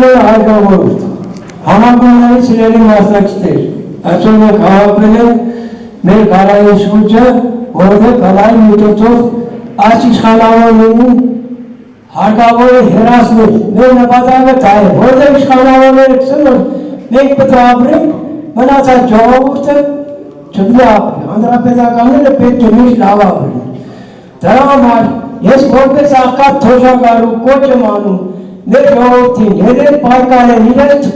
Ալիևը հարգավորում համագումարի սիրելի մասնակիցներ, այսօր մենք հավաքվել ենք մեր գարայի շուրջը, որովհետև գարայի միջոցով այս իշխանավորներին հարգավոր է հեռացնել, մեր նպատակը դա է, որովհետև իշխանավորները գսեն, որ մենք պետք է ապրենք, մնացած ժողովուրդը չպետք է ապրի, հանրապետականները պետք է միշտ լավ ապրեն։ Դրա համար ես որպես աղքատ թոշակառու կոչ եմ անում մեր ժողովրդին, երեք պայքար են իրենց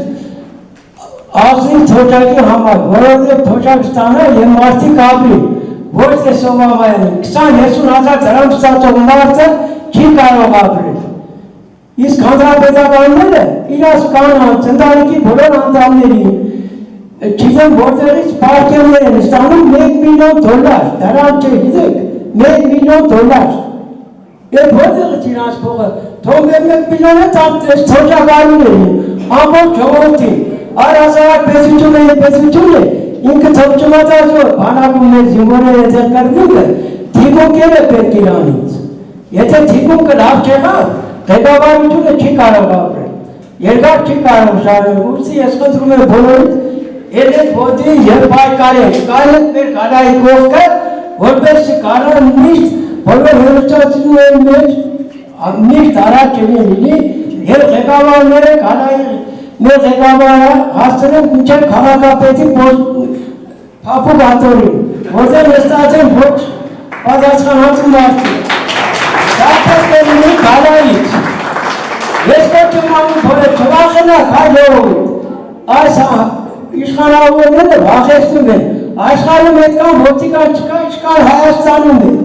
ազնիվ թոշակի համար, որովհետև թոշակ ստանալ և մարդիկ ապրի, ոչ թե սովամայանի, 20-50 հազար դրամ ստացող մարդը չի կարող ապրել։ Իսկ հանրապետականները իրաց կանանց, ընտանիքի բոլոր անդամներին, չգիտեմ որտեղից պարտիաներ են ստանում $1 միլիոն, դրան չէ, գիտեք, $1 միլիոն։ Եվ որտեղից իրաց փողը, թող $1 միլիոնը տան թոշակառուներին, ամբողջ ժողովրդին, առհասարակ պետությունը ինքը թող չմտածի, որ բանակում մեր զինվորները ձեր կրնիկը թիկունքերը պետք իրանից։ Եթե թիկունքը լավ չեղավ, ղեկավարությունը չի կարող ապրել, երկար չի կարող շարունակել, ուստի ես խնդրում եմ բոլորից երեք ոտի և պայքարենք, կայենք մեր գարայի կողքը, որպեսզի կարող միշտ բոլոր հերոստացիների մեջ միշտ առաջ լինի և ղեկավարները գարայի մեր ղեկավարը հասցնենք մինչև քաղաքապետի փափուկ հատորին, որտեղ նստած են ոչ պատասխանատու մարդիկ։ Դա պետք է լինի գարայից։ Ես կոչ եմ անում, որ չվախենաք, հայ ժողովուրդ, այս իշխանավորները վախեցնում են, աշխարհում այդքան ոստիկան չկա, ինչքան Հայաստանում է։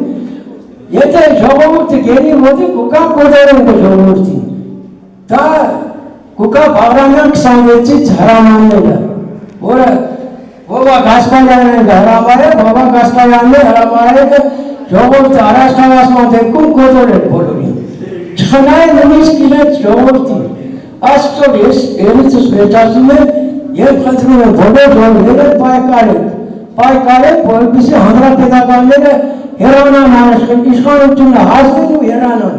Եթե ժողովուրդը գերի մոտի, կուկա կոդերում է ժողովրդին։ Դա կուկա Բաղրամյան 26-ից հրամանները, որը Բոբա Գասպարյանն հրամայել, Բոբա Գասպարյանն հրամայել ժողովուրդը առաջնահասման դեպքում կոդորել բոլորին։ Չխնայեն նույնիսկ իրենց ժողովրդին։ Այսպիսով ես երիցս վերջացնում եմ և խնդրում եմ բոլոր ժողովուրդները պայքարենք, որպեսզի հանրապետականները հեռանան իշխանությունը հասնեն ու հեռանան։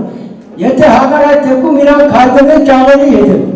Եթե հակառակ դեպքում իրանք հայտնվեն ճաղերի հետև։